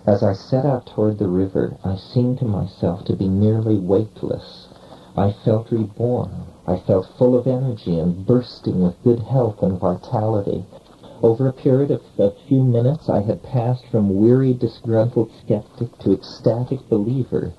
As I set out toward the river, I seemed to myself to be nearly weightless. I felt reborn. I felt full of energy and bursting with good health and vitality. Over a period of a few minutes, I had passed from weary, disgruntled skeptic to ecstatic believer.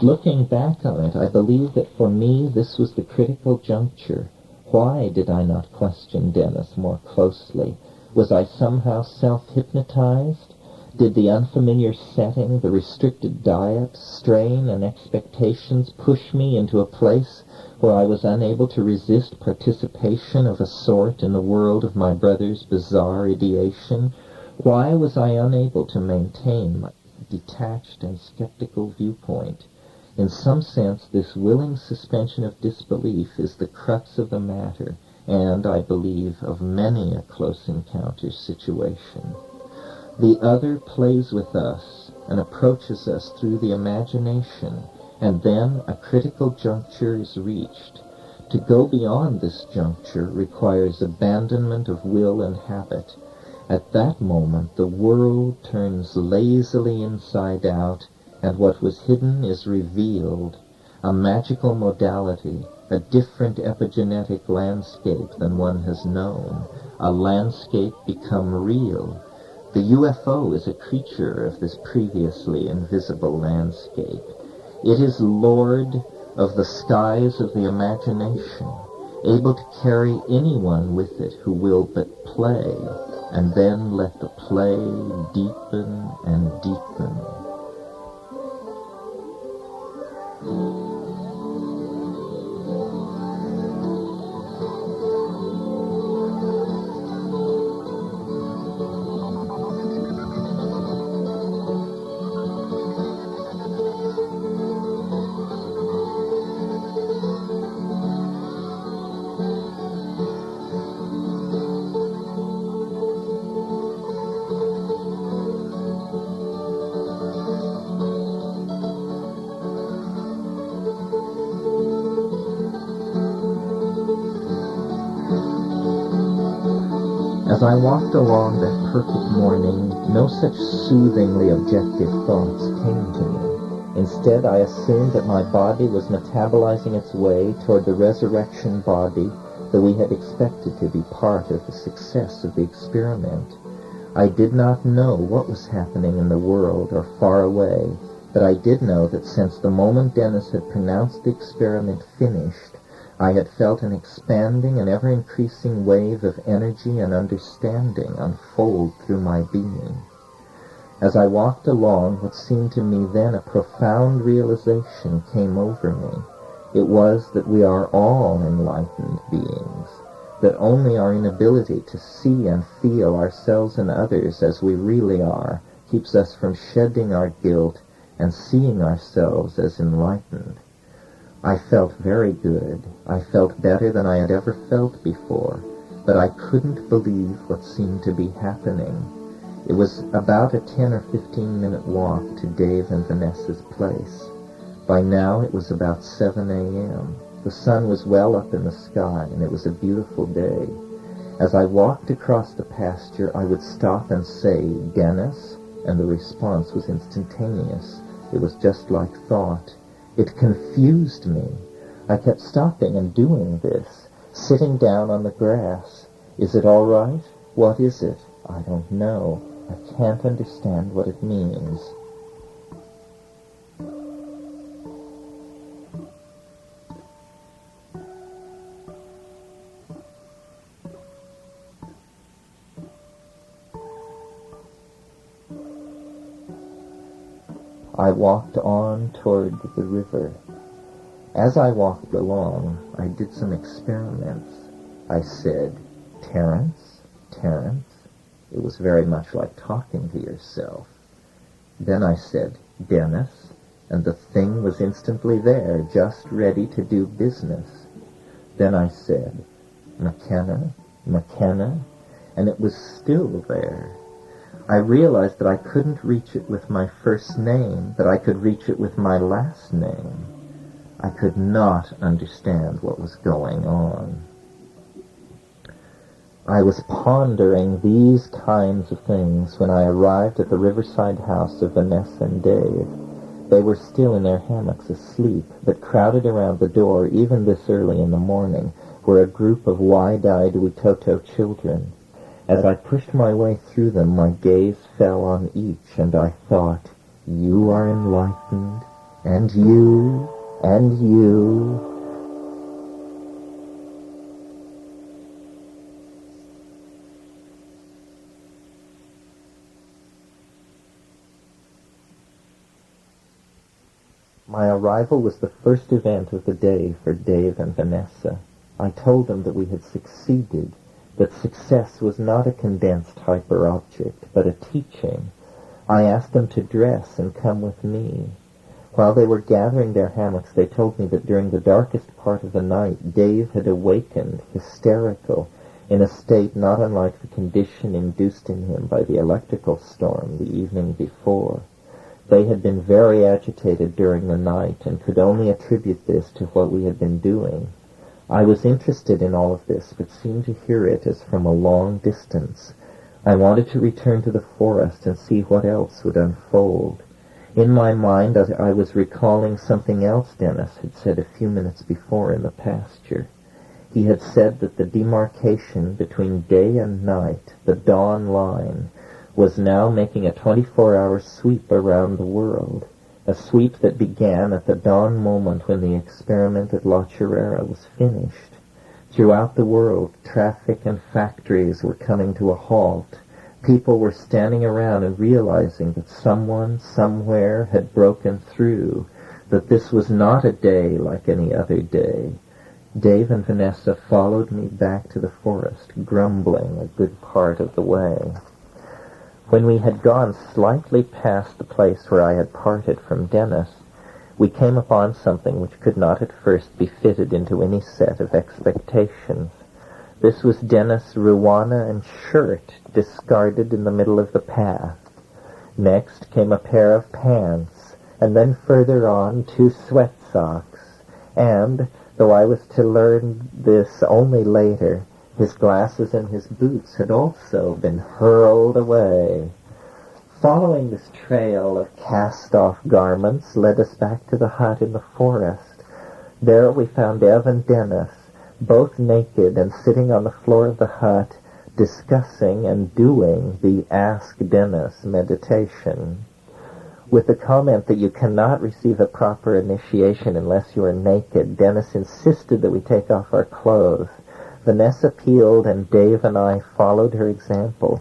Looking back on it, I believe that for me this was the critical juncture. Why did I not question Dennis more closely? Was I somehow self-hypnotized? Did the unfamiliar setting, the restricted diet, strain, and expectations push me into a place where I was unable to resist participation of a sort in the world of my brother's bizarre ideation? Why was I unable to maintain my detached and skeptical viewpoint? In some sense, this willing suspension of disbelief is the crux of the matter, and, I believe, of many a close encounter situation. The other plays with us and approaches us through the imagination, and then a critical juncture is reached. To go beyond this juncture requires abandonment of will and habit. At that moment, the world turns lazily inside out, and what was hidden is revealed, a magical modality, a different epigenetic landscape than one has known, a landscape become real. The UFO is a creature of this previously invisible landscape. It is lord of the skies of the imagination, able to carry anyone with it who will but play, and then let the play deepen and deepen. As I walked along that perfect morning, no such soothingly objective thoughts came to me. Instead, I assumed that my body was metabolizing its way toward the resurrection body that we had expected to be part of the success of the experiment. I did not know what was happening in the world or far away, but I did know that since the moment Dennis had pronounced the experiment finished, I had felt an expanding and ever-increasing wave of energy and understanding unfold through my being. As I walked along, what seemed to me then a profound realization came over me. It was that we are all enlightened beings, that only our inability to see and feel ourselves and others as we really are keeps us from shedding our guilt and seeing ourselves as enlightened. I felt very good. I felt better than I had ever felt before, but I couldn't believe what seemed to be happening. It was about a 10 or 15-minute walk to Dave and Vanessa's place. By now it was about 7 a.m. The sun was well up in the sky, and it was a beautiful day. As I walked across the pasture, I would stop and say, "Dennis," and the response was instantaneous. It was just like thought. It confused me. I kept stopping and doing this, sitting down on the grass. Is it all right? What is it? I don't know. I can't understand what it means. I walked on toward the river. As I walked along, I did some experiments. I said, "Terence, Terence." It was very much like talking to yourself. Then I said, "Dennis," and the thing was instantly there, just ready to do business. Then I said, "McKenna, McKenna," and it was still there. I realized that I couldn't reach it with my first name, but I could reach it with my last name. I could not understand what was going on. I was pondering these kinds of things when I arrived at the riverside house of Vanessa and Dave. They were still in their hammocks asleep, but crowded around the door, even this early in the morning, were a group of wide-eyed Witoto children. As I pushed my way through them, my gaze fell on each, and I thought, you are enlightened, and you, and you. My arrival was the first event of the day for Dave and Vanessa. I told them that we had succeeded, that success was not a condensed hyper-object, but a teaching. I asked them to dress and come with me. While they were gathering their hammocks, they told me that during the darkest part of the night, Dave had awakened, hysterical, in a state not unlike the condition induced in him by the electrical storm the evening before. They had been very agitated during the night and could only attribute this to what we had been doing. I was interested in all of this, but seemed to hear it as from a long distance. I wanted to return to the forest and see what else would unfold. In my mind, I was recalling something else Dennis had said a few minutes before in the pasture. He had said that the demarcation between day and night, the dawn line, was now making a 24-hour sweep around the world, a sweep that began at the dawn moment when the experiment at La Chirera was finished. Throughout the world, traffic and factories were coming to a halt. People were standing around and realizing that someone, somewhere, had broken through, that this was not a day like any other day. Dave and Vanessa followed me back to the forest, grumbling a good part of the way. When we had gone slightly past the place where I had parted from Dennis, we came upon something which could not at first be fitted into any set of expectations. This was Dennis' ruana and shirt discarded in the middle of the path. Next came a pair of pants, and then further on 2 sweat socks, and, though I was to learn this only later, his glasses and his boots had also been hurled away. Following this trail of cast-off garments led us back to the hut in the forest. There we found Ev and Dennis, both naked and sitting on the floor of the hut, discussing and doing the Ask Dennis meditation. With the comment that you cannot receive a proper initiation unless you are naked, Dennis insisted that we take off our clothes. Vanessa peeled, and Dave and I followed her example.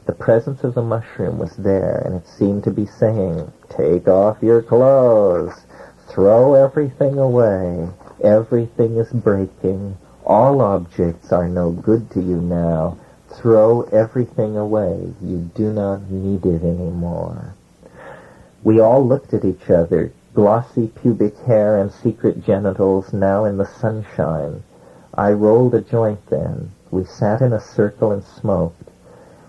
The presence of the mushroom was there, and it seemed to be saying, "Take off your clothes. Throw everything away. Everything is breaking. All objects are no good to you now. Throw everything away. You do not need it anymore." We all looked at each other, glossy pubic hair and secret genitals now in the sunshine. I rolled a joint then. We sat in a circle and smoked.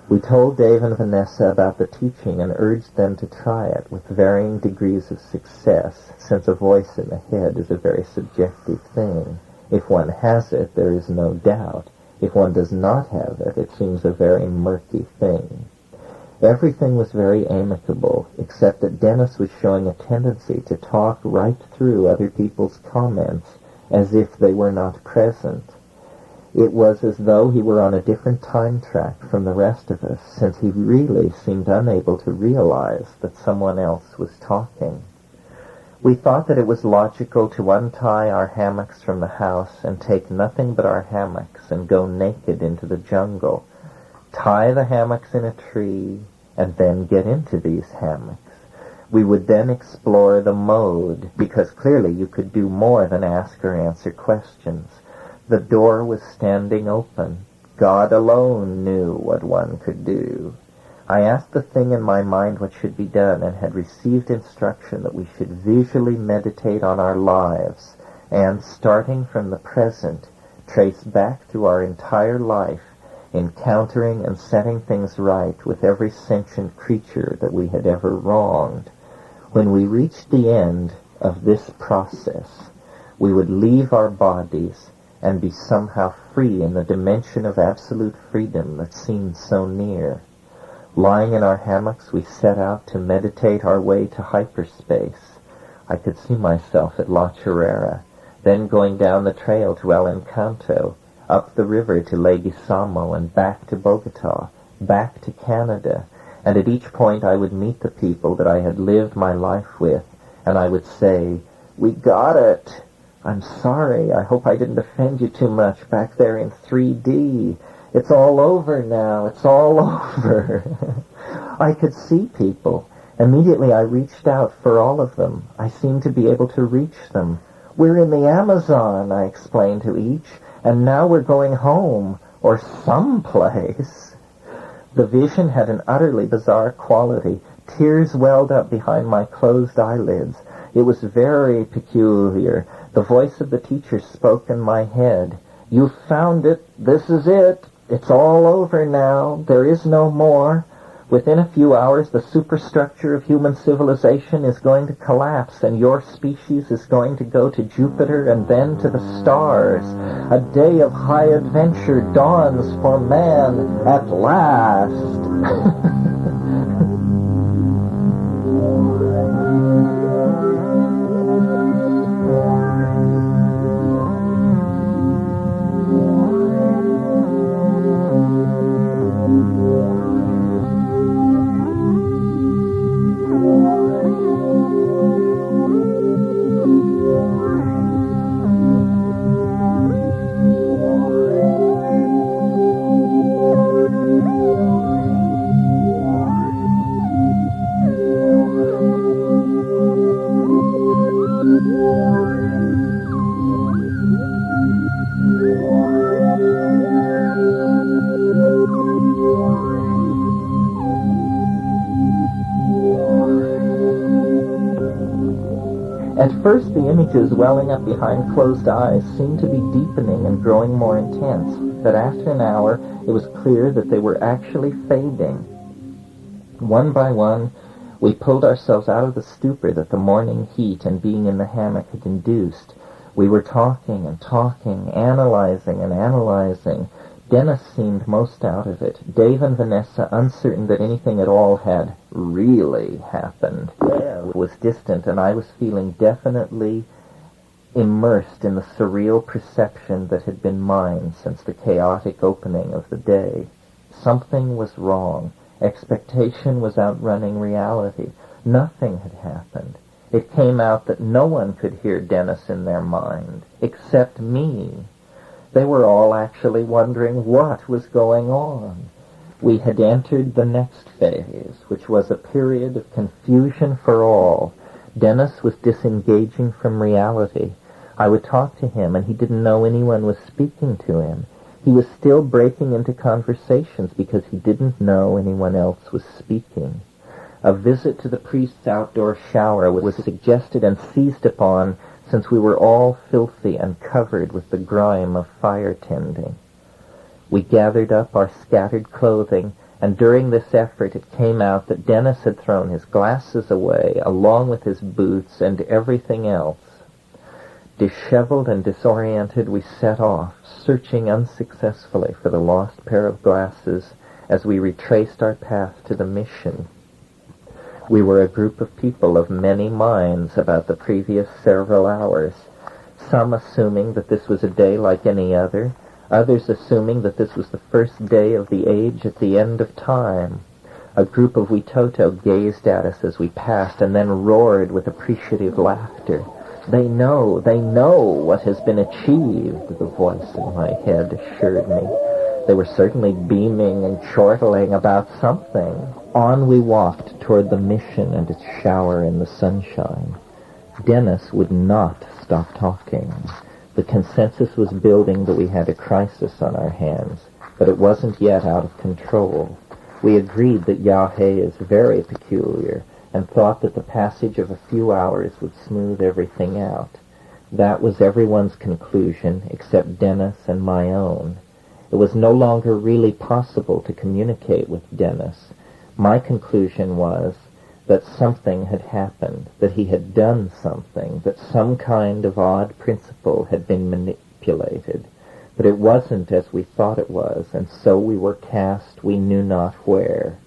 We told Dave and Vanessa about the teaching and urged them to try it with varying degrees of success, since a voice in the head is a very subjective thing. If one has it, there is no doubt. If one does not have it, it seems a very murky thing. Everything was very amicable, except that Dennis was showing a tendency to talk right through other people's comments, as if they were not present. It was as though he were on a different time track from the rest of us, since he really seemed unable to realize that someone else was talking. We thought that it was logical to untie our hammocks from the house and take nothing but our hammocks and go naked into the jungle, tie the hammocks in a tree, and then get into these hammocks. We would then explore the mode, because clearly you could do more than ask or answer questions. The door was standing open. God alone knew what one could do. I asked the thing in my mind what should be done, and had received instruction that we should visually meditate on our lives, and, starting from the present, trace back through our entire life, encountering and setting things right with every sentient creature that we had ever wronged. When we reached the end of this process, we would leave our bodies and be somehow free in the dimension of absolute freedom that seemed so near. Lying in our hammocks, we set out to meditate our way to hyperspace. I could see myself at La Chorrera, then going down the trail to El Encanto, up the river to Leguizamo, and back to Bogota, back to Canada, and at each point I would meet the people that I had lived my life with, and I would say, "We got it. I'm sorry. I hope I didn't offend you too much back there in 3D. It's all over now. It's all over." I could see people. Immediately I reached out for all of them. I seemed to be able to reach them. "We're in the Amazon," I explained to each, "and now we're going home, or someplace." The vision had an utterly bizarre quality. Tears welled up behind my closed eyelids. It was very peculiar. The voice of the teacher spoke in my head. "You've found it. This is it. It's all over now. There is no more. Within a few hours, the superstructure of human civilization is going to collapse, and your species is going to go to Jupiter and then to the stars. A day of high adventure dawns for man at last." At first, the images welling up behind closed eyes seemed to be deepening and growing more intense, but after an hour, it was clear that they were actually fading. One by one, we pulled ourselves out of the stupor that the morning heat and being in the hammock had induced. We were talking and talking, analyzing and analyzing. Dennis seemed most out of it. Dave and Vanessa, uncertain that anything at all had really happened, was distant, and I was feeling definitely immersed in the surreal perception that had been mine since the chaotic opening of the day. Something was wrong. Expectation was outrunning reality. Nothing had happened. It came out that no one could hear Dennis in their mind, except me. They were all actually wondering what was going on. We had entered the next phase, which was a period of confusion for all. Dennis was disengaging from reality. I would talk to him, and he didn't know anyone was speaking to him. He was still breaking into conversations because he didn't know anyone else was speaking. A visit to the priest's outdoor shower was suggested and seized upon, since we were all filthy and covered with the grime of fire tending. We gathered up our scattered clothing, and during this effort it came out that Dennis had thrown his glasses away, along with his boots and everything else. Disheveled and disoriented, we set off, searching unsuccessfully for the lost pair of glasses as we retraced our path to the mission. We were a group of people of many minds about the previous several hours, some assuming that this was a day like any other, others assuming that this was the first day of the age at the end of time. A group of Witoto gazed at us as we passed and then roared with appreciative laughter. They know what has been achieved," the voice in my head assured me. They were certainly beaming and chortling about something. On we walked toward the mission and its shower in the sunshine. Dennis would not stop talking. The consensus was building that we had a crisis on our hands, but it wasn't yet out of control. We agreed that Yahé is very peculiar, and thought that the passage of a few hours would smooth everything out. That was everyone's conclusion, except Dennis and my own. It was no longer really possible to communicate with Dennis. My conclusion was that something had happened, that he had done something, that some kind of odd principle had been manipulated. But it wasn't as we thought it was, and so we were cast we knew not where.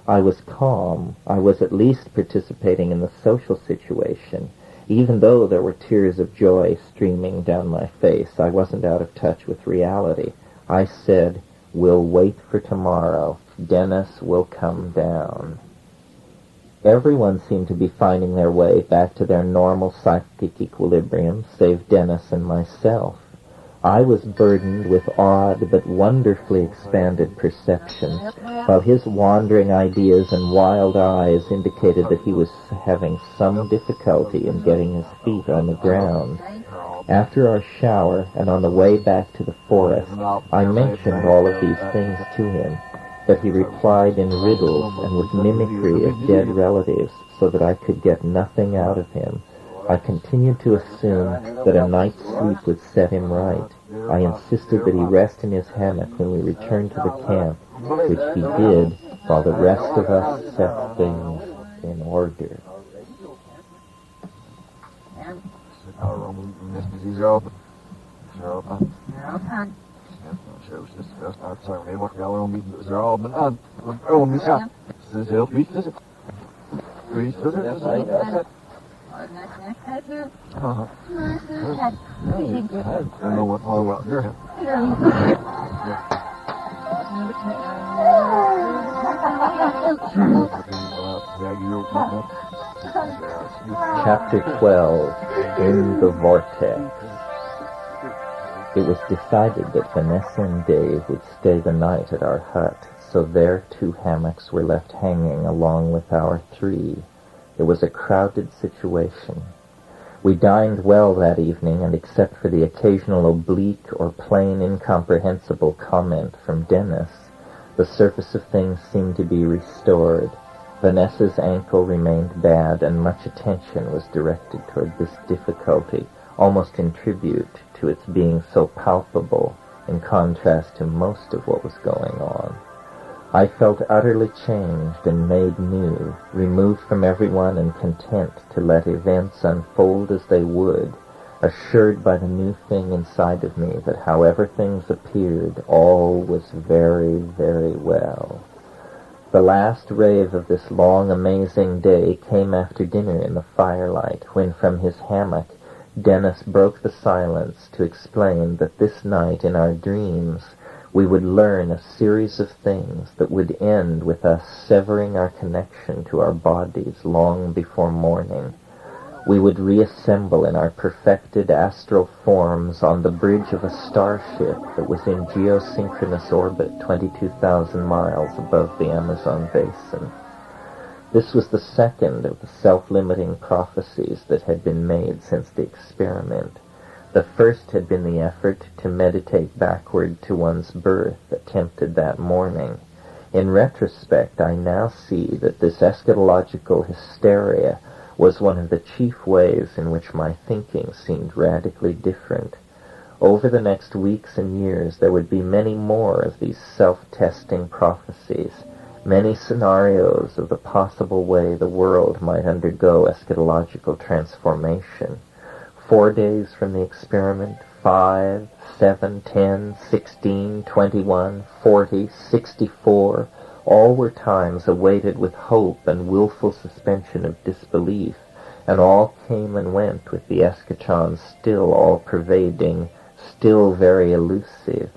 I was calm. I was at least participating in the social situation. Even though there were tears of joy streaming down my face, I wasn't out of touch with reality. I said, "We'll wait for tomorrow. Dennis will come down." Everyone seemed to be finding their way back to their normal psychic equilibrium, save Dennis and myself. I was burdened with odd but wonderfully expanded perceptions, while his wandering ideas and wild eyes indicated that he was having some difficulty in getting his feet on the ground. After our shower and on the way back to the forest, I mentioned all of these things to him, but he replied in riddles and with mimicry of dead relatives so that I could get nothing out of him. I continued to assume that a night's sleep would set him right. I insisted that he rest in his hammock when we returned to the camp, which he did while the rest of us set things in order. Chapter 12, In the Vortex. It was decided that Vanessa and Dave would stay the night at our hut, so their 2 hammocks were left hanging along with our 3. It was a crowded situation. We dined well that evening, and except for the occasional oblique or plain incomprehensible comment from Dennis, the surface of things seemed to be restored. Vanessa's ankle remained bad, and much attention was directed toward this difficulty, almost in tribute to its being so palpable in contrast to most of what was going on. I felt utterly changed and made new, removed from everyone and content to let events unfold as they would, assured by the new thing inside of me that however things appeared, all was very, very well. The last rave of this long, amazing day came after dinner in the firelight, when from his hammock Dennis broke the silence to explain that this night in our dreams we would learn a series of things that would end with us severing our connection to our bodies long before morning. We would reassemble in our perfected astral forms on the bridge of a starship that was in geosynchronous orbit 22,000 miles above the Amazon basin. This was the second of the self-limiting prophecies that had been made since the experiment. The first had been the effort to meditate backward to one's birth, attempted that morning. In retrospect, I now see that this eschatological hysteria was one of the chief ways in which my thinking seemed radically different. Over the next weeks and years, there would be many more of these self-testing prophecies, many scenarios of the possible way the world might undergo eschatological transformation. 4 days from the experiment, 5, 7, 10, 16, 21, 40, 64, all were times awaited with hope and willful suspension of disbelief, and all came and went with the eschaton still all-pervading, still very elusive.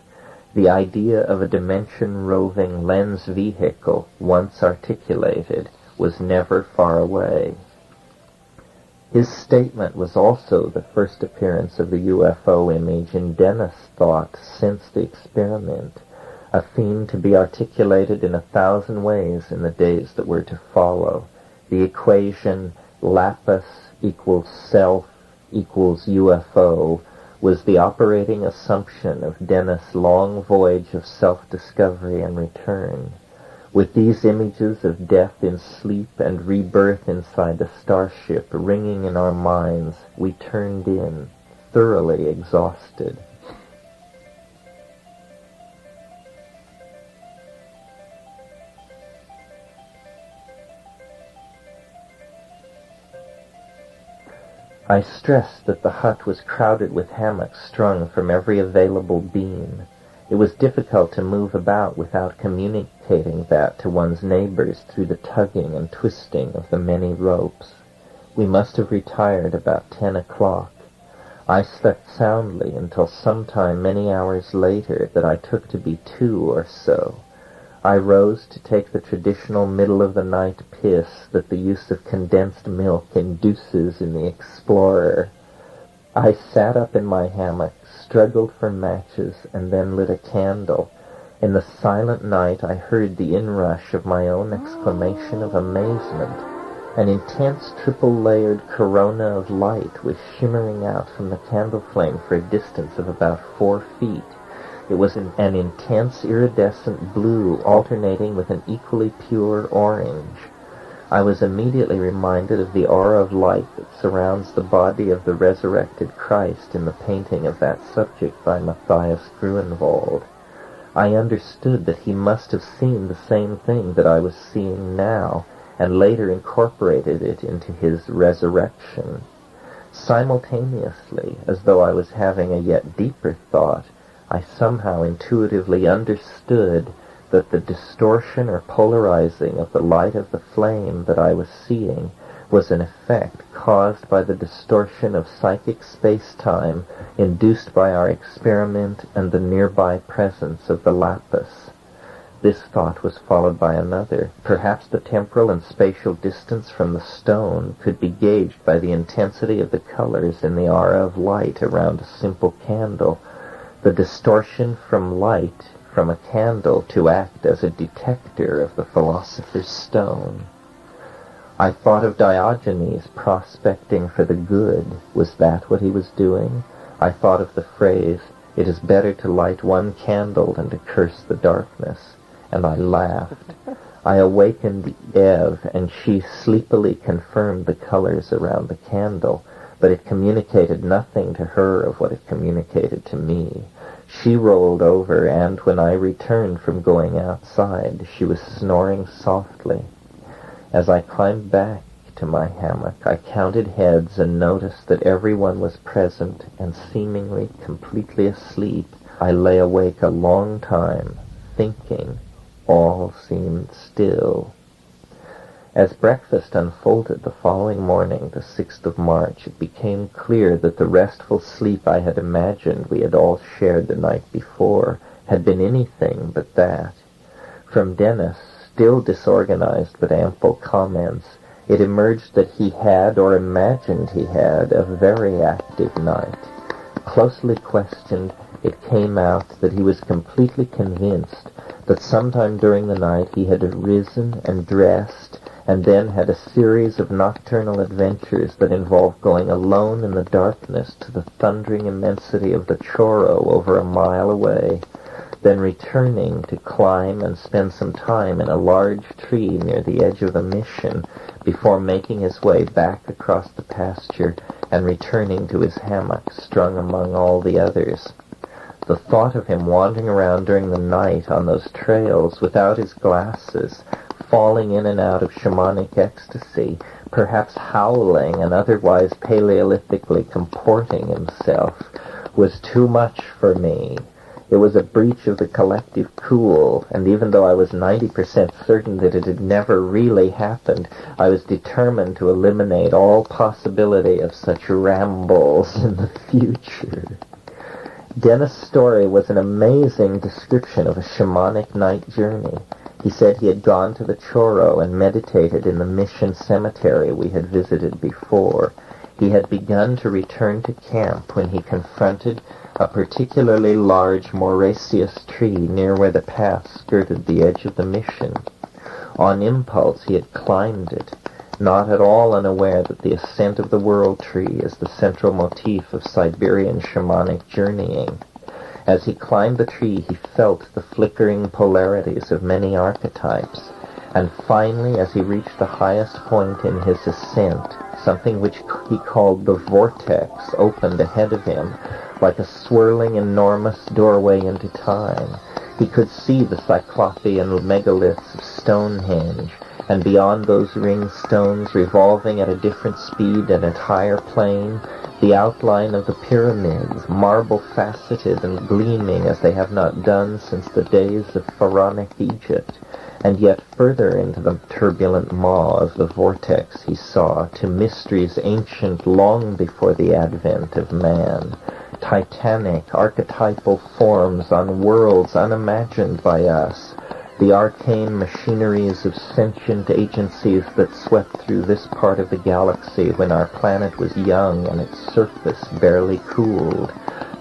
The idea of a dimension-roving lens vehicle, once articulated, was never far away. His statement was also the first appearance of the UFO image in Dennis' thought since the experiment, a theme to be articulated in 1,000 ways in the days that were to follow. The equation Lapis equals self equals UFO was the operating assumption of Dennis' long voyage of self-discovery and return. With these images of death in sleep and rebirth inside a starship ringing in our minds, we turned in, thoroughly exhausted. I stressed that the hut was crowded with hammocks strung from every available beam. It was difficult to move about without communicating that to one's neighbors through the tugging and twisting of the many ropes. We must have retired about 10 o'clock. I slept soundly until sometime many hours later that I took to be 2 or so. I rose to take the traditional middle-of-the-night piss that the use of condensed milk induces in the explorer. I sat up in my hammock, struggled for matches, and then lit a candle. In the silent night I heard the inrush of my own exclamation of amazement. An intense triple-layered corona of light was shimmering out from the candle flame for a distance of about 4 feet. It was an intense iridescent blue alternating with an equally pure orange. I was immediately reminded of the aura of light that surrounds the body of the resurrected Christ in the painting of that subject by Matthias Grunewald. I understood that he must have seen the same thing that I was seeing now, and later incorporated it into his resurrection. Simultaneously, as though I was having a yet deeper thought, I somehow intuitively understood that the distortion or polarizing of the light of the flame that I was seeing was an effect caused by the distortion of psychic space-time induced by our experiment and the nearby presence of the lapis. This thought was followed by another. Perhaps the temporal and spatial distance from the stone could be gauged by the intensity of the colors in the aura of light around a simple candle. The distortion from light from a candle to act as a detector of the philosopher's stone. I thought of Diogenes prospecting for the good. Was that what he was doing? I thought of the phrase, "It is better to light one candle than to curse the darkness," and I laughed. I awakened Eve, and she sleepily confirmed the colors around the candle, but it communicated nothing to her of what it communicated to me. She rolled over, and when I returned from going outside, she was snoring softly. As I climbed back to my hammock, I counted heads and noticed that everyone was present and seemingly completely asleep. I lay awake a long time, thinking. All seemed still. As breakfast unfolded the following morning, the 6th of March, it became clear that the restful sleep I had imagined we had all shared the night before had been anything but that. From Dennis, still disorganized but ample comments, it emerged that he had, or imagined he had, a very active night. Closely questioned, it came out that he was completely convinced that sometime during the night he had risen and dressed and then had a series of nocturnal adventures that involved going alone in the darkness to the thundering immensity of the Choro over a mile away, then returning to climb and spend some time in a large tree near the edge of the mission before making his way back across the pasture and returning to his hammock strung among all the others. The thought of him wandering around during the night on those trails without his glasses, falling in and out of shamanic ecstasy, perhaps howling and otherwise paleolithically comporting himself, was too much for me. It was a breach of the collective cool, and even though I was 90% certain that it had never really happened, I was determined to eliminate all possibility of such rambles in the future. Dennis' story was an amazing description of a shamanic night journey. He said he had gone to the Choro and meditated in the mission cemetery we had visited before. He had begun to return to camp when he confronted a particularly large moraceous tree near where the path skirted the edge of the mission. On impulse he had climbed it, not at all unaware that the ascent of the world tree is the central motif of Siberian shamanic journeying. As he climbed the tree, he felt the flickering polarities of many archetypes, and finally, as he reached the highest point in his ascent, something which he called the vortex opened ahead of him, like a swirling enormous doorway into time. He could see the Cyclopean megaliths of Stonehenge, and beyond those ring stones, revolving at a different speed and at higher plane, the outline of the pyramids, marble-faceted and gleaming as they have not done since the days of pharaonic Egypt, and yet further into the turbulent maw of the vortex he saw, to mysteries ancient long before the advent of man, titanic, archetypal forms on worlds unimagined by us, the arcane machineries of sentient agencies that swept through this part of the galaxy when our planet was young and its surface barely cooled.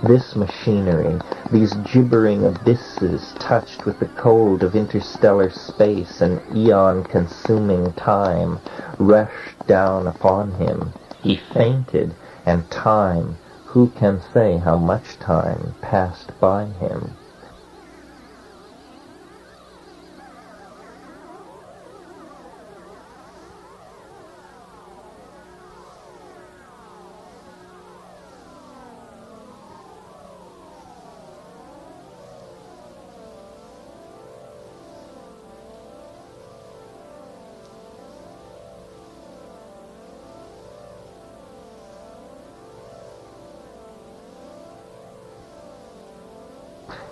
This machinery, these gibbering abysses touched with the cold of interstellar space and eon-consuming time, rushed down upon him. He fainted, and time, who can say how much time, passed by him.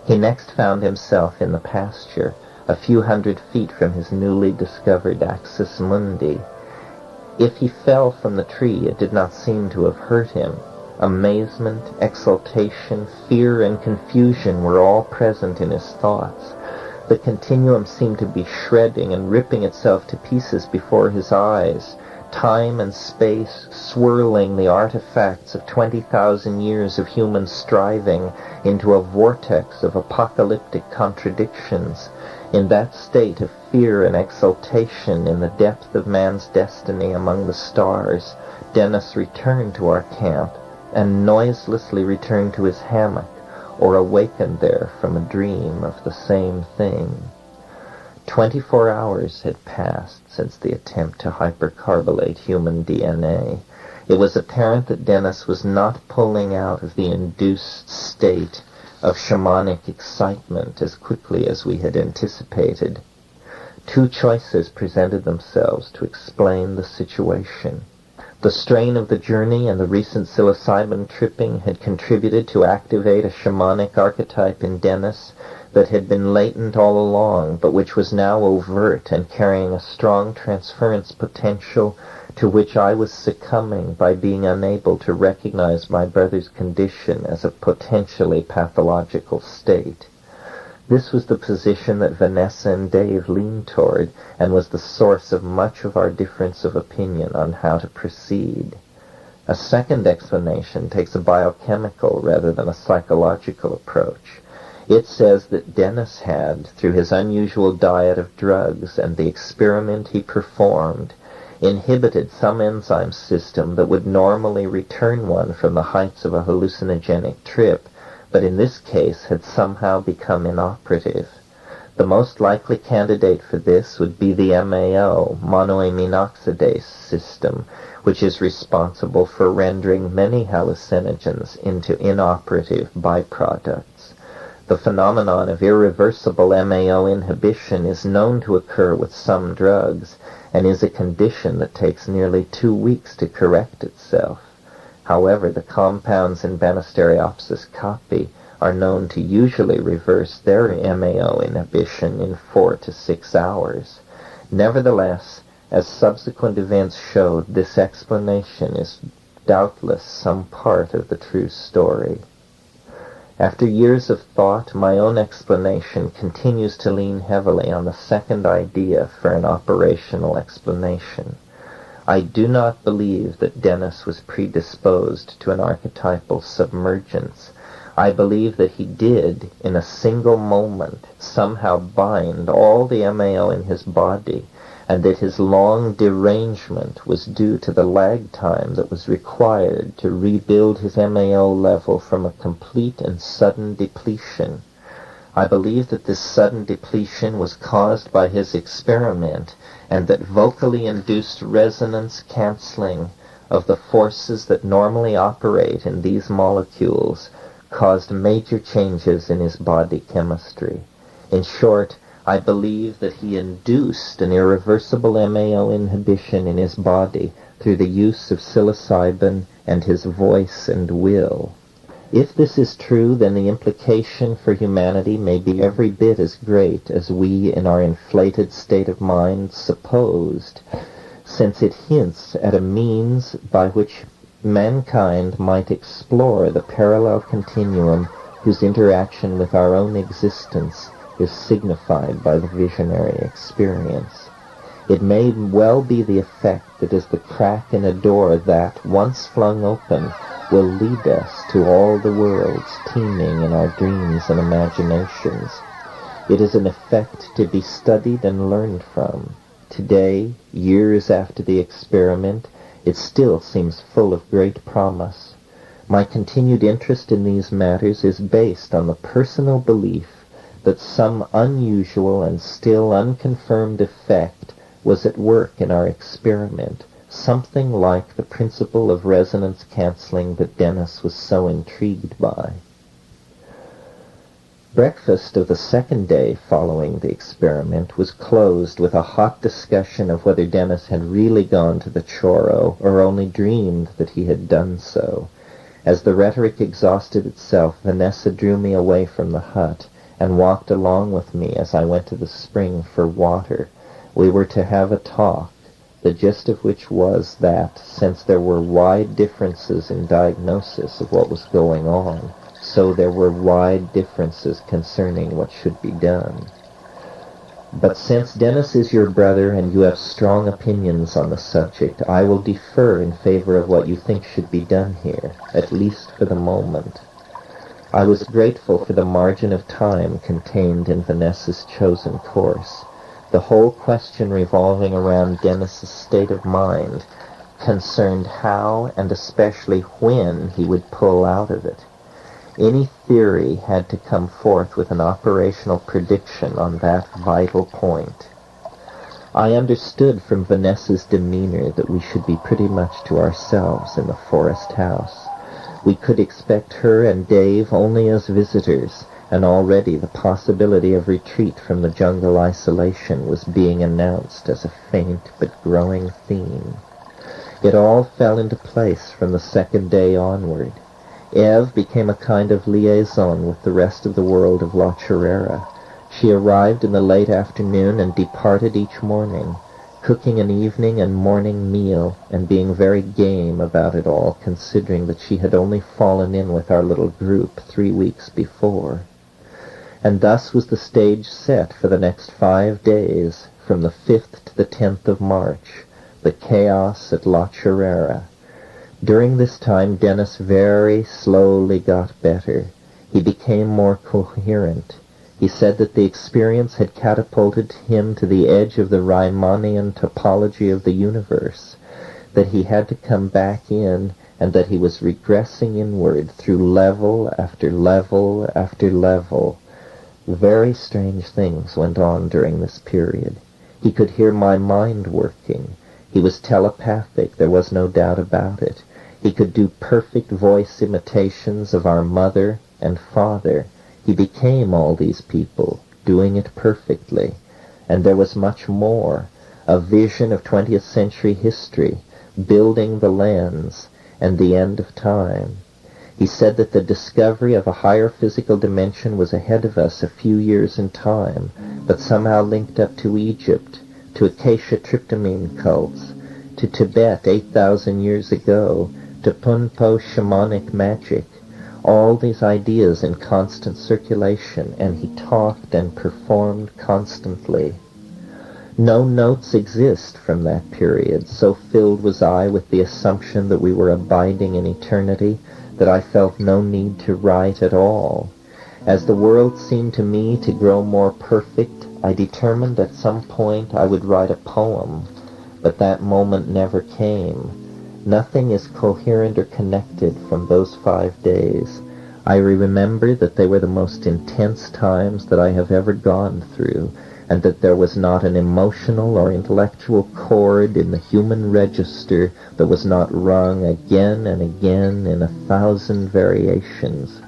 He next found himself in the pasture, a few hundred feet from his newly discovered axis mundi. If he fell from the tree, it did not seem to have hurt him. Amazement, exultation, fear, and confusion were all present in his thoughts. The continuum seemed to be shredding and ripping itself to pieces before his eyes. Time and space swirling the artifacts of 20,000 years of human striving into a vortex of apocalyptic contradictions. In that state of fear and exultation in the depth of man's destiny among the stars, Dennis returned to our camp and noiselessly returned to his hammock, or awakened there from a dream of the same thing. 24 hours had passed since the attempt to hypercarbylate human DNA. It was apparent that Dennis was not pulling out of the induced state of shamanic excitement as quickly as we had anticipated. Two choices presented themselves to explain the situation. The strain of the journey and the recent psilocybin tripping had contributed to activate a shamanic archetype in Dennis that had been latent all along, but which was now overt and carrying a strong transference potential to which I was succumbing by being unable to recognize my brother's condition as a potentially pathological state. This was the position that Vanessa and Dave leaned toward, and was the source of much of our difference of opinion on how to proceed. A second explanation takes a biochemical rather than a psychological approach. It says that Dennis had, through his unusual diet of drugs and the experiment he performed, inhibited some enzyme system that would normally return one from the heights of a hallucinogenic trip, but in this case had somehow become inoperative. The most likely candidate for this would be the MAO, monoamine oxidase system, which is responsible for rendering many hallucinogens into inoperative byproducts. The phenomenon of irreversible MAO inhibition is known to occur with some drugs, and is a condition that takes nearly 2 weeks to correct itself. However, the compounds in Banisteriopsis caapi are known to usually reverse their MAO inhibition in 4 to 6 hours. Nevertheless, as subsequent events showed, this explanation is doubtless some part of the true story. After years of thought, my own explanation continues to lean heavily on the second idea for an operational explanation. I do not believe that Dennis was predisposed to an archetypal submergence. I believe that he did, in a single moment, somehow bind all the MAO in his body, and that his long derangement was due to the lag time that was required to rebuild his MAO level from a complete and sudden depletion. I believe that this sudden depletion was caused by his experiment, and that vocally induced resonance cancelling of the forces that normally operate in these molecules caused major changes in his body chemistry. In short, I believe that he induced an irreversible MAO inhibition in his body through the use of psilocybin and his voice and will. If this is true, then the implication for humanity may be every bit as great as we in our inflated state of mind supposed, since it hints at a means by which mankind might explore the parallel continuum whose interaction with our own existence is signified by the visionary experience. It may well be the effect that is the crack in a door that, once flung open, will lead us to all the worlds teeming in our dreams and imaginations. It is an effect to be studied and learned from. Today, years after the experiment, it still seems full of great promise. My continued interest in these matters is based on the personal belief that some unusual and still unconfirmed effect was at work in our experiment, something like the principle of resonance canceling that Dennis was so intrigued by. Breakfast of the second day following the experiment was closed with a hot discussion of whether Dennis had really gone to the Choro or only dreamed that he had done so. As the rhetoric exhausted itself, Vanessa drew me away from the hut and walked along with me as I went to the spring for water. We were to have a talk, the gist of which was that, since there were wide differences in diagnosis of what was going on, so there were wide differences concerning what should be done. But since Dennis is your brother and you have strong opinions on the subject, I will defer in favor of what you think should be done here, at least for the moment. I was grateful for the margin of time contained in Vanessa's chosen course. The whole question revolving around Dennis's state of mind concerned how and especially when he would pull out of it. Any theory had to come forth with an operational prediction on that vital point. I understood from Vanessa's demeanor that we should be pretty much to ourselves in the forest house. We could expect her and Dave only as visitors, and already the possibility of retreat from the jungle isolation was being announced as a faint but growing theme. It all fell into place from the second day onward. Eve became a kind of liaison with the rest of the world of La Chorrera. She arrived in the late afternoon and departed each morning, cooking an evening and morning meal and being very game about it all, considering that she had only fallen in with our little group 3 weeks before. And thus was the stage set for the next 5 days, from the 5th to the 10th of March, the chaos at La Chorrera. During this time, Dennis very slowly got better. He became more coherent. He said that the experience had catapulted him to the edge of the Riemannian topology of the universe, that he had to come back in, and that he was regressing inward through level after level after level. Very strange things went on during this period. He could hear my mind working. He was telepathic, there was no doubt about it. He could do perfect voice imitations of our mother and father. He became all these people, doing it perfectly. And there was much more, a vision of 20th century history, building the lens, and the end of time. He said that the discovery of a higher physical dimension was ahead of us a few years in time, but somehow linked up to Egypt, to acacia tryptamine cults, to Tibet 8,000 years ago, to Punpo shamanic magic, all these ideas in constant circulation, and he talked and performed constantly. No notes exist from that period. So filled was I with the assumption that we were abiding in eternity that I felt no need to write at all. As the world seemed to me to grow more perfect, I determined at some point I would write a poem, but that moment never came. Nothing is coherent or connected from those 5 days. I remember that they were the most intense times that I have ever gone through, and that there was not an emotional or intellectual chord in the human register that was not rung again and again in 1,000 variations.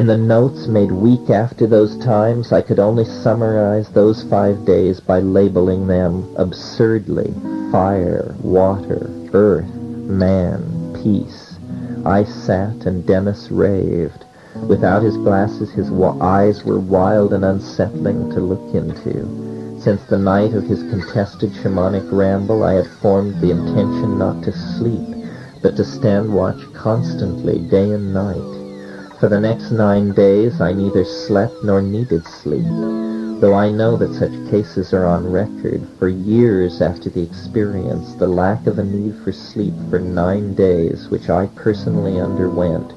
In the notes made week after those times, I could only summarize those 5 days by labeling them absurdly: fire, water, earth, man, peace. I sat and Dennis raved. Without his glasses, his eyes were wild and unsettling to look into. Since the night of his contested shamanic ramble, I had formed the intention not to sleep, but to stand watch constantly, day and night. For the next 9 days, I neither slept nor needed sleep, though I know that such cases are on record. For years after the experience, the lack of a need for sleep for 9 days, which I personally underwent,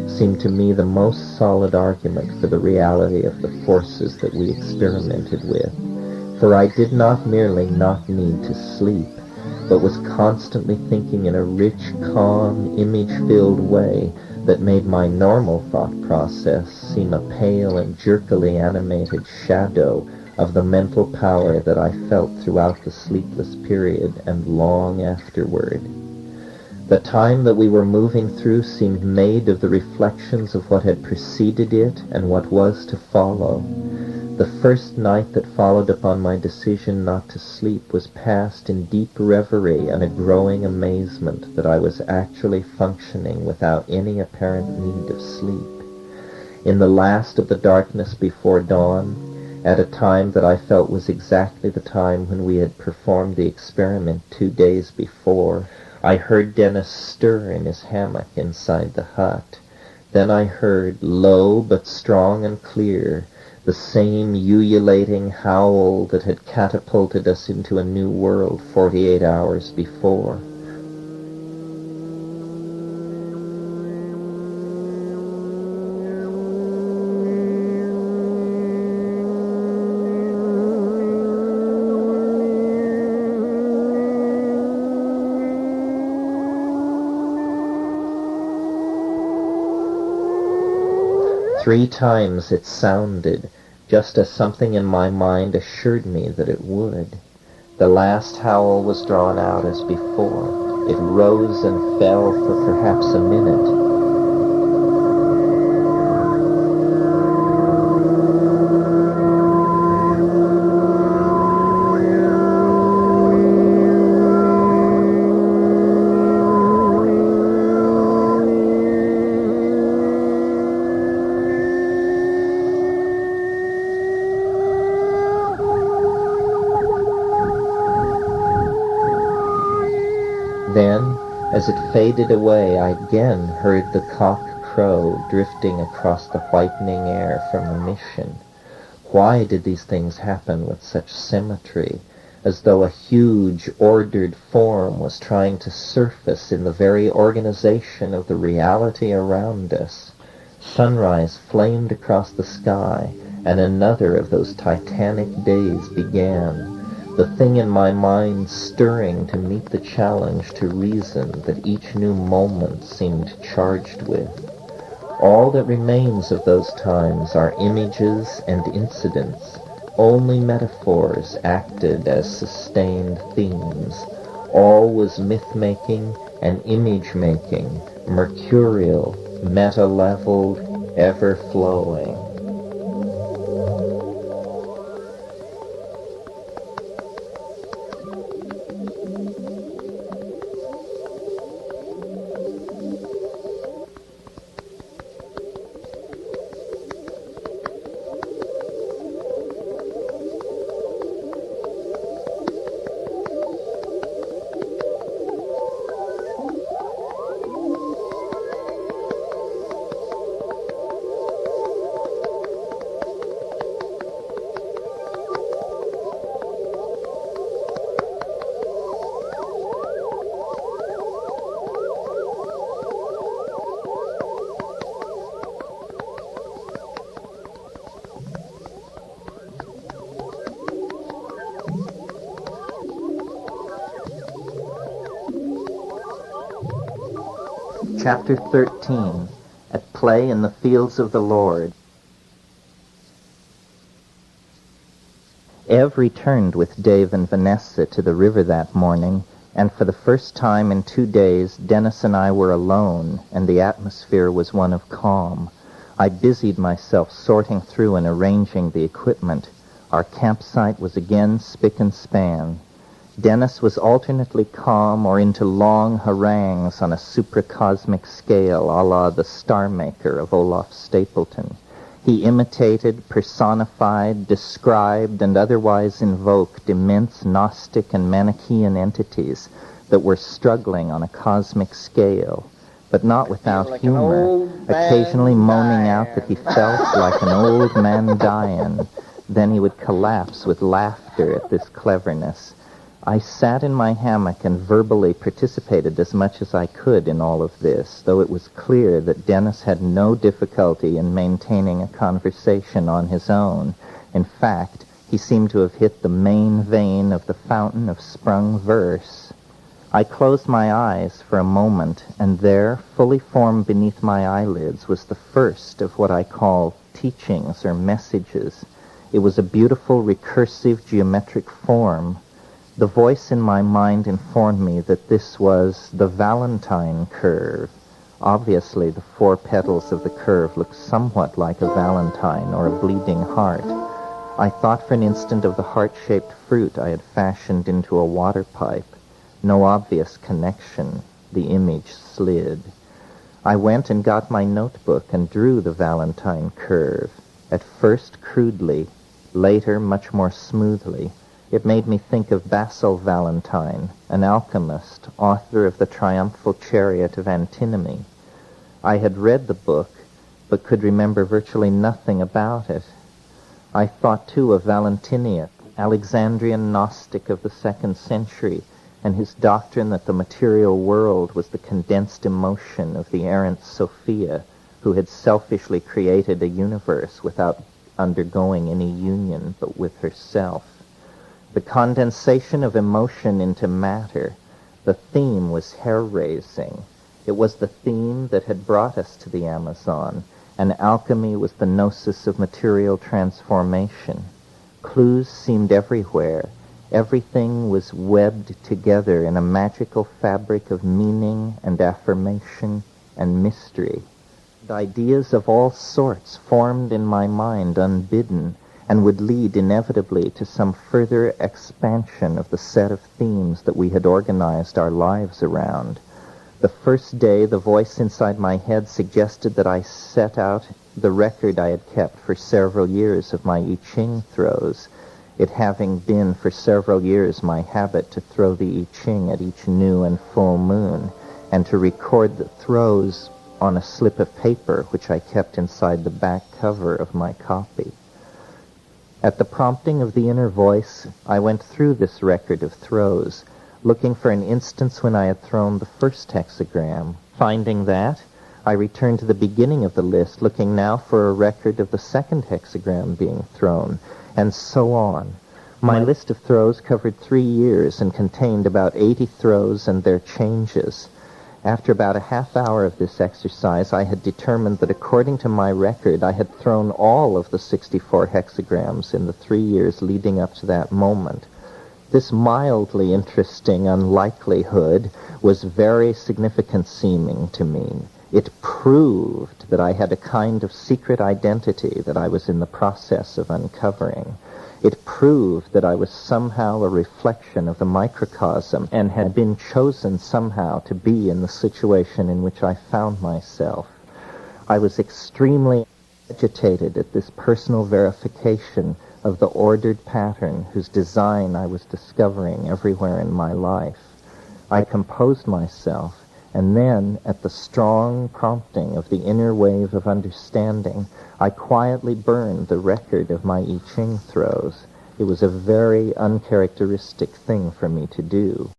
seemed to me the most solid argument for the reality of the forces that we experimented with. For I did not merely not need to sleep, but was constantly thinking in a rich, calm, image-filled way that made my normal thought process seem a pale and jerkily animated shadow of the mental power that I felt throughout the sleepless period and long afterward. The time that we were moving through seemed made of the reflections of what had preceded it and what was to follow. The first night that followed upon my decision not to sleep was passed in deep reverie and a growing amazement that I was actually functioning without any apparent need of sleep. In the last of the darkness before dawn, at a time that I felt was exactly the time when we had performed the experiment 2 days before, I heard Dennis stir in his hammock inside the hut. Then I heard, low but strong and clear, the same ululating howl that had catapulted us into a new world 48 hours before. Three times it sounded, just as something in my mind assured me that it would. The last howl was drawn out as before. It rose and fell for perhaps a minute. Then, as it faded away, I again heard the cock crow drifting across the whitening air from the mission. Why did these things happen with such symmetry, as though a huge, ordered form was trying to surface in the very organization of the reality around us? Sunrise flamed across the sky, and another of those titanic days began. The thing in my mind stirring to meet the challenge to reason that each new moment seemed charged with. All that remains of those times are images and incidents, only metaphors acted as sustained themes. All was myth-making and image-making, mercurial, meta-leveled, ever-flowing. Chapter 13, At Play in the Fields of the Lord. Ev returned with Dave and Vanessa to the river that morning, and for the first time in 2 days, Dennis and I were alone, and the atmosphere was one of calm. I busied myself sorting through and arranging the equipment. Our campsite was again spick and span. Dennis was alternately calm or into long harangues on a supracosmic scale, a la the Star Maker of Olaf Stapleton. He imitated, personified, described, and otherwise invoked immense Gnostic and Manichaean entities that were struggling on a cosmic scale, but not without like humor, occasionally moaning out that he felt like an old man dying. Then he would collapse with laughter at this cleverness. I sat in my hammock and verbally participated as much as I could in all of this, though it was clear that Dennis had no difficulty in maintaining a conversation on his own. In fact, he seemed to have hit the main vein of the fountain of sprung verse. I closed my eyes for a moment, and there, fully formed beneath my eyelids, was the first of what I call teachings or messages. It was a beautiful, recursive, geometric form. The voice in my mind informed me that this was the Valentine curve. Obviously, the 4 petals of the curve looked somewhat like a valentine or a bleeding heart. I thought for an instant of the heart-shaped fruit I had fashioned into a water pipe. No obvious connection. The image slid. I went and got my notebook and drew the Valentine curve, at first crudely, later much more smoothly. It made me think of Basil Valentine, an alchemist, author of the Triumphal Chariot of Antinomy. I had read the book, but could remember virtually nothing about it. I thought, too, of Valentinian, Alexandrian Gnostic of the 2nd century, and his doctrine that the material world was the condensed emotion of the errant Sophia, who had selfishly created a universe without undergoing any union but with herself. The condensation of emotion into matter, the theme was hair-raising. It was the theme that had brought us to the Amazon, and alchemy was the gnosis of material transformation. Clues seemed everywhere. Everything was webbed together in a magical fabric of meaning and affirmation and mystery. Ideas of all sorts formed in my mind unbidden, and would lead inevitably to some further expansion of the set of themes that we had organized our lives around. The first day, the voice inside my head suggested that I set out the record I had kept for several years of my I Ching throws, it having been for several years my habit to throw the I Ching at each new and full moon, and to record the throws on a slip of paper which I kept inside the back cover of my copy. At the prompting of the inner voice, I went through this record of throws, looking for an instance when I had thrown the first hexagram. Finding that, I returned to the beginning of the list, looking now for a record of the second hexagram being thrown, and so on. My list of throws covered 3 years and contained about 80 throws and their changes. After about a half hour of this exercise, I had determined that according to my record, I had thrown all of the 64 hexagrams in the 3 years leading up to that moment. This mildly interesting unlikelihood was very significant seeming to me. It proved that I had a kind of secret identity that I was in the process of uncovering. It proved that I was somehow a reflection of the microcosm and had been chosen somehow to be in the situation in which I found myself. I was extremely agitated at this personal verification of the ordered pattern whose design I was discovering everywhere in my life. I composed myself, and then, at the strong prompting of the inner wave of understanding, I quietly burned the record of my I Ching throws. It was a very uncharacteristic thing for me to do.